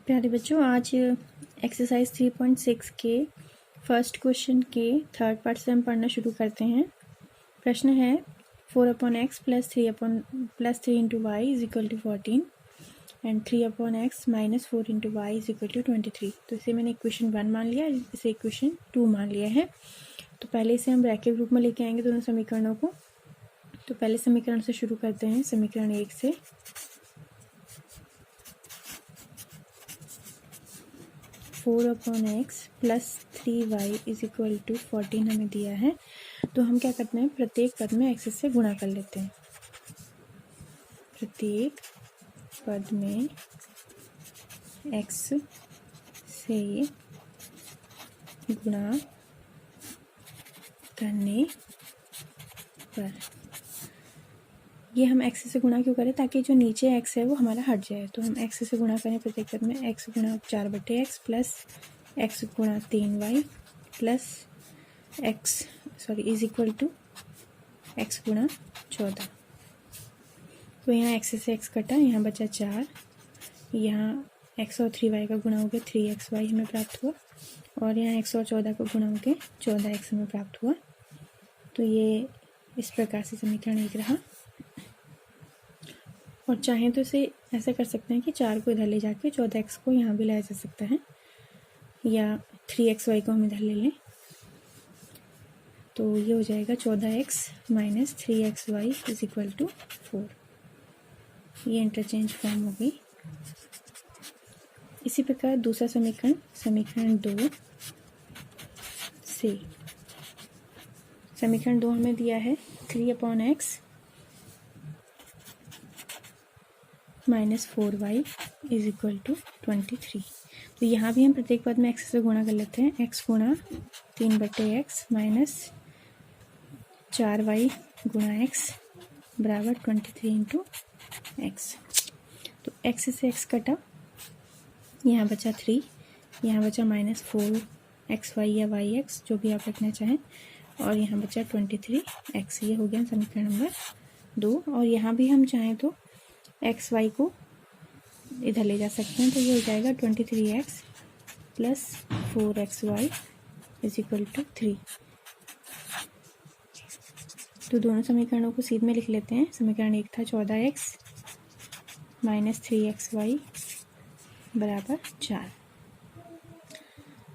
प्यारे बच्चों, आज एक्सरसाइज 3.6 के फर्स्ट क्वेश्चन के थर्ड पार्ट से हम पढ़ना शुरू करते हैं। प्रश्न है 4/x plus 3 into y is equal to 14 and 3/x minus 4 into y is equal to 23। तो इसे मैंने इक्वेशन 1 मान लिया, इसे इक्वेशन 2 मान लिया है। तो पहले इसे हम ब्रैकेट रूप में लेके आएंगे दोनों समीकरणों को। तो पहले समीकरण से शुरू करते हैं, समीकरण 1 से। 4/x plus 3y is equal to 14 हमें दिया है। तो हम क्या करते हैं, प्रत्येक पद में x से गुणा कर लेते हैं। प्रत्येक पद में x से गुणा करने पर, ये हम x से गुणा क्यों करें, ताकि जो नीचे x है वो हमारा हट जाए। तो हम x से गुणा करें प्रत्येक पद में, x गुणा 4/x प्लस x गुणा 3y plus is equal to x गुणा 14। तो यहाँ x से x कटा, यहाँ बचा 4, यहाँ x और 3y का गुणा हो गया 3xy हमें प्राप्त हुआ, और यहाँ x और 14 का गुणा हो गया 14x हमें प्राप्त हुआ। तो ये इस प्रकार से समीकरण 1 रहा। और चाहें तो इसे ऐसा कर सकते हैं कि 4 को इधर ले जाके 14x को यहाँ भी लाया जा सकता है, या 3xy को हम इधर ले लें। तो ये हो जाएगा 14x minus 3xy is equal to 4। ये इंटरचेंज फॉर्म हो गई। इसी प्रकार दूसरा समीकरण, समीकरण 2 से। समीकरण 2 हमें दिया है 3/x minus 4y is equal to 23। तो यहाँ भी हम प्रत्येक पद में x से गुणा कर लेते हैं। x गुणा 3/x माइनस 4y गुणा x बराबर 23 इंटू x। तो x से x कटा, यहाँ बचा 3, यहाँ बचा माइनस 4xy या yx जो भी आप रखना चाहें, और यहाँ बचा 23x। ये हो गया समीकरण नंबर 2। और यहाँ भी हम चाहें तो एक्स वाई को इधर ले जा सकते हैं। तो ये हो जाएगा 23x plus 4xy is equal to 3। तो दोनों समीकरणों को सीध में लिख लेते हैं। समीकरण 1 था 14x माइनस 3xy बराबर 4।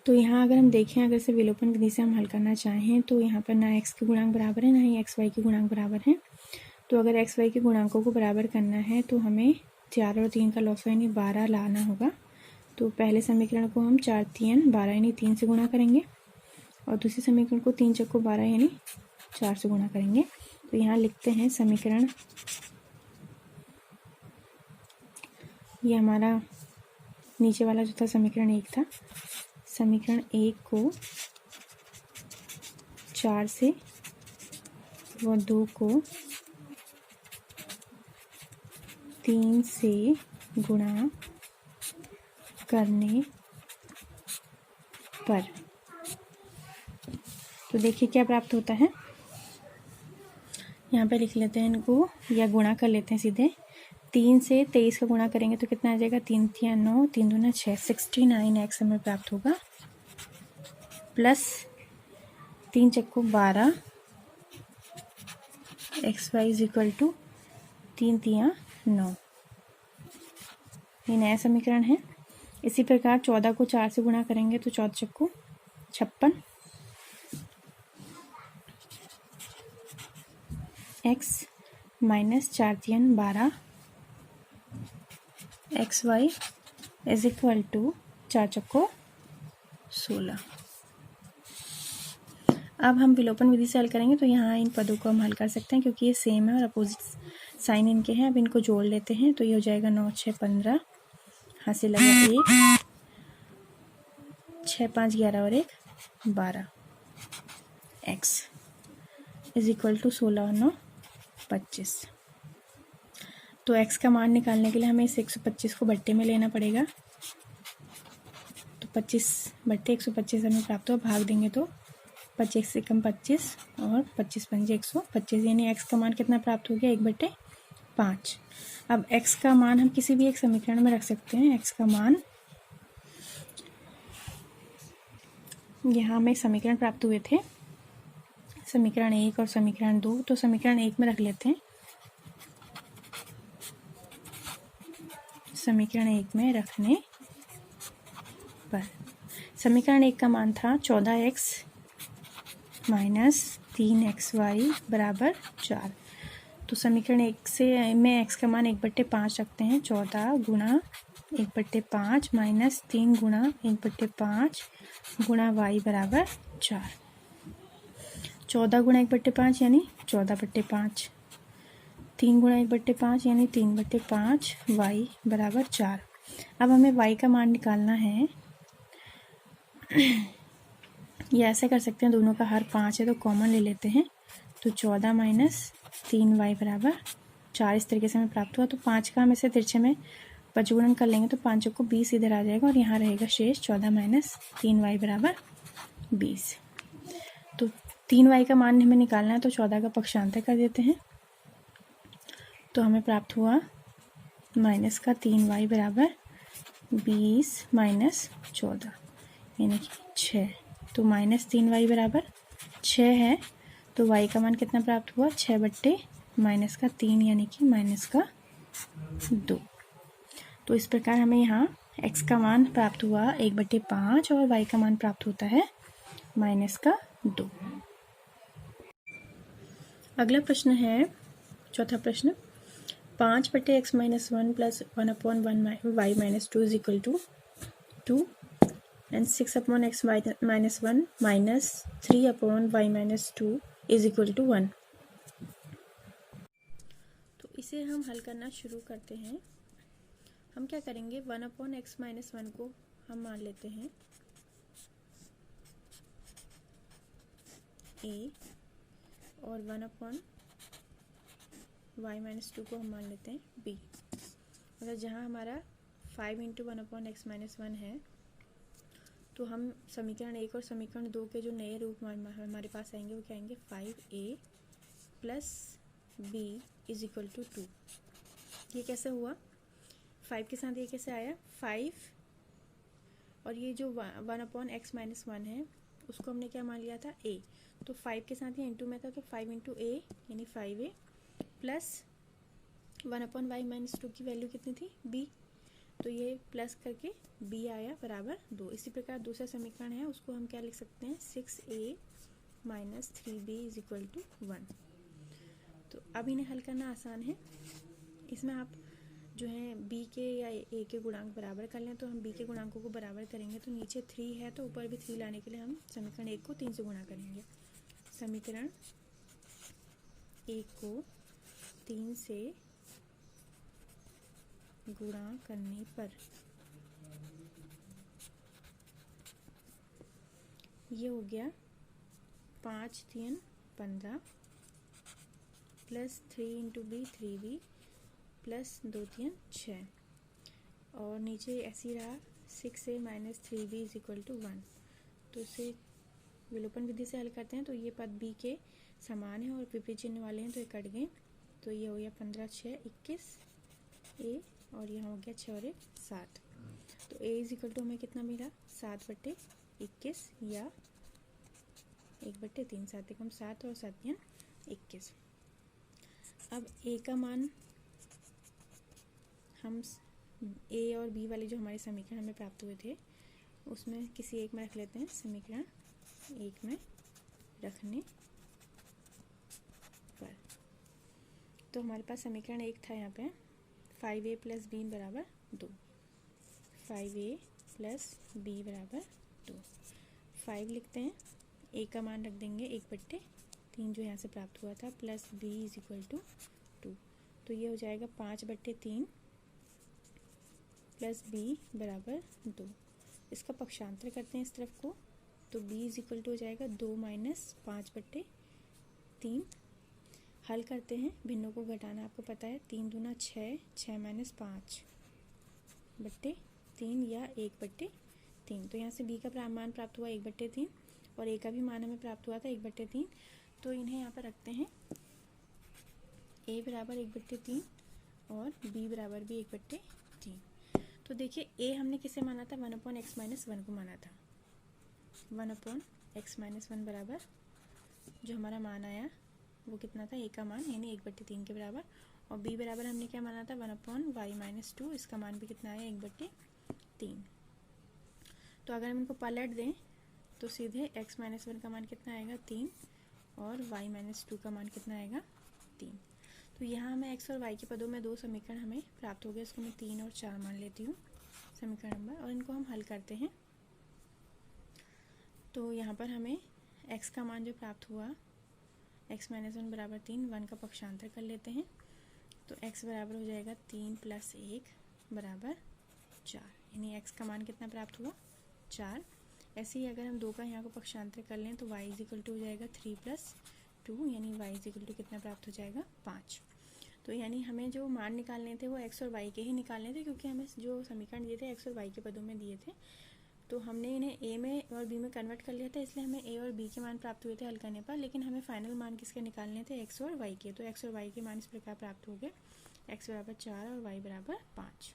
तो यहाँ अगर हम देखें, अगर से विलोपन विधि से हम हल करना चाहें, तो यहाँ पर ना x के गुणांक बराबर है, ना ही xy के गुणांक बराबर हैं। तो अगर एक्स वाई के गुणांकों को बराबर करना है तो हमें 4 और 3 का लॉग यानी 12 लाना होगा। तो पहले समीकरण को हम 4 3 12 यानी 3 से गुणा करेंगे, और दूसरे समीकरण को 3 चक्को 12 यानी 4 से गुणा करेंगे। तो यहाँ लिखते हैं समीकरण, ये हमारा नीचे वाला जो था समीकरण 1 था, समीकरण 1 को 4 से व 2 को 3 से गुणा करने पर, तो देखिए क्या प्राप्त होता है। यहाँ पे लिख लेते हैं इनको, या गुणा कर लेते हैं सीधे। 3 से 23 का गुणा करेंगे तो कितना आ जाएगा, 3 3 9, 3 दूना 6, 69x हमें प्राप्त होगा, प्लस 3 चक्को 12 xy इज इक्वल टू 3 3 9। ये नया समीकरण है। इसी प्रकार 14 को 4 से गुणा करेंगे तो 14 चक्को 56, x minus 4 3 12 xy is equal to 4 चक्को 16। अब हम विलोपन विधि से हल करेंगे। तो यहाँ इन पदों को हम हल कर सकते हैं क्योंकि ये सेम है और अपोजिट साइन इनके हैं। अब इनको जोड़ लेते हैं। तो ये हो जाएगा 9 6 15, हासिल लगा 1, 6 5 11 और 1 12, x इज इक्वल टू 16 और 9 25। तो x का मान निकालने के लिए हमें इस 125 को बट्टे में लेना पड़ेगा। तो 25 बट्टे 125 हमें प्राप्त हो, भाग देंगे तो 25 से कम 25 और 25 पंजे 125, यानी x का मान कितना प्राप्त हो गया, 1/5। अब x का मान हम किसी भी एक समीकरण में रख सकते हैं। x का मान यहाँ हमें समीकरण प्राप्त हुए थे, समीकरण 1 और समीकरण 2। तो समीकरण 1 में रख लेते हैं। समीकरण 1 में रखने पर समीकरण 1 का मान था 14x माइनस 3xy बराबर 4। तो समीकरण 1 से में x का मान 1/5 रखते हैं। 14 गुणा 1/5 माइनस 3 गुणा 1/5 गुणा y बराबर 4। 14 गुणा 1/5 यानी 14/5, 3 गुणा 1/5 यानी 3/5 y बराबर 4। अब हमें y का मान निकालना है। ये ऐसे कर सकते हैं, दोनों का हर 5 है तो कॉमन ले लेते हैं। तो 14 माइनस 3y बराबर 4 इस तरीके से हमें प्राप्त हुआ। तो 5 का हम इसे तिरछे में पंचगुणन कर लेंगे तो 5 को 20 इधर आ जाएगा और यहाँ रहेगा शेष 14 माइनस 3y बराबर 20। तो 3y का मान हमें निकालना है तो 14 का पक्षांतर कर देते हैं। तो हमें प्राप्त हुआ माइनस का 3y बराबर 20 माइनस 14 यानी कि 6। तो माइनस 3y बराबर 6 है। तो y का मान कितना प्राप्त हुआ? 6 बट्टे माइनस का 3 यानी कि माइनस का 2। तो इस प्रकार हमें यहाँ x का मान प्राप्त हुआ 1/5 और y का मान प्राप्त होता है माइनस का 2। अगला प्रश्न है, चौथा प्रश्न, 5/x minus 1 plus 1/1 y minus 2 is equal to 2 and 6/x minus 1 minus 3/y minus 2 is equal to 1। तो इसे हम हल करना शुरू करते हैं। हम क्या करेंगे, 1/x माइनस 1 को हम मान लेते हैं a और 1/y माइनस 2 को हम मान लेते हैं b। मतलब जहाँ हमारा 5 × 1/x माइनस 1 है तो हम समीकरण 1 और समीकरण 2 के जो नए रूप हमारे पास आएंगे वो क्या आएंगे, 5a plus b is equal to 2। ये कैसे हुआ? 5 के साथ ये कैसे आया, 5 और ये जो 1/x माइनस 1 है उसको हमने क्या मान लिया था, a। तो 5 के साथ ये इंटू में था तो 5 × a यानी 5a प्लस 1/y माइनस 2 की वैल्यू कितनी थी, b। तो ये प्लस करके b आया बराबर 2। इसी प्रकार दूसरा समीकरण है उसको हम क्या लिख सकते हैं, 6a minus 3b is equal to 1। तो अब इन्हें हल करना आसान है। इसमें आप जो है b के या a के गुणांक बराबर कर लें। तो हम b के गुणांकों को बराबर करेंगे तो नीचे 3 है तो ऊपर भी 3 लाने के लिए हम समीकरण 1 को 3 से गुणा करेंगे। समीकरण 1 को 3 से गुणा करने पर ये हो गया 5 × 3 15 प्लस 3 × b 3b प्लस 2 3 6 और नीचे ऐसे ही रहा 6a minus 3b is equal to 1। तो इसे विलोपन विधि से हल करते हैं तो ये पद b के समान है और विपरीत चिन्ह वाले हैं तो ये कट गए। तो ये हो गया 15 6 21 a और यहाँ हो गया 6 और 1 7। तो a इज इक्वल टू हमें कितना मिला, 7/21 या 1/3। 7 × 7 और 7 × 21। अब a का मान हम a और b वाले जो हमारे समीकरण हमें प्राप्त हुए थे उसमें किसी एक में रख लेते हैं। समीकरण 1 में रखने पर तो हमारे पास समीकरण 1 था यहाँ पे 5a प्लस b बराबर 2। 5a प्लस b बराबर 2। 5 लिखते हैं, a का मान रख देंगे 1/3 जो यहाँ से प्राप्त हुआ था plus b is equal to 2। तो ये हो जाएगा 5/3 प्लस b बराबर 2। इसका पक्षांतर करते हैं इस तरफ को तो b इज इक्वल टू हो जाएगा 2 माइनस 5/3। हल करते हैं, भिन्नों को घटाना आपको पता है, 3 दूना 6, 6 माइनस 5/3 या 1/3। तो यहाँ से b का मान प्राप्त हुआ 1/3 और a का भी मान हमें प्राप्त हुआ था 1/3। तो इन्हें यहाँ पर रखते हैं, a बराबर 1/3 और b बराबर भी 1/3। तो देखिए a हमने किसे माना था, 1/x माइनस 1 को माना था। 1/x-1 बराबर जो हमारा मान आया वो कितना था, a का मान यानी 1/3 के बराबर, और b बराबर हमने क्या माना था 1/y-2, इसका मान भी कितना आया 1/3। तो अगर हम इनको पलट दें तो सीधे x-1 का मान कितना आएगा 3 और y-2 का मान कितना आएगा 3। तो यहाँ हमें x और y के पदों में दो समीकरण हमें प्राप्त हो गए, इसको मैं 3 और 4 मान लेती हूँ समीकरण नंबर, और इनको हम हल करते हैं। तो यहाँ पर हमें x का मान जो प्राप्त हुआ x-1 बराबर 3, 1 का पक्षांतर कर लेते हैं तो x बराबर हो जाएगा 3 + 1 बराबर 4, यानी x का मान कितना प्राप्त हुआ 4। ऐसे ही अगर हम 2 का यहाँ को पक्षांतर कर लें तो y = हो जाएगा 3 + 2, यानी y = कितना प्राप्त हो जाएगा 5। तो यानी हमें जो मान निकालने थे वो x और y के ही निकालने थे, क्योंकि हमें जो समीकरण दिए थे x और y के पदों में दिए थे, तो हमने इन्हें a में और b में कन्वर्ट कर लिया था, इसलिए हमें a और b के मान प्राप्त हुए थे हल करने पर। लेकिन हमें फाइनल मान किसके निकालने थे, x और y के। तो x और y के मान इस प्रकार प्राप्त हो गए, x बराबर 4 और y बराबर 5।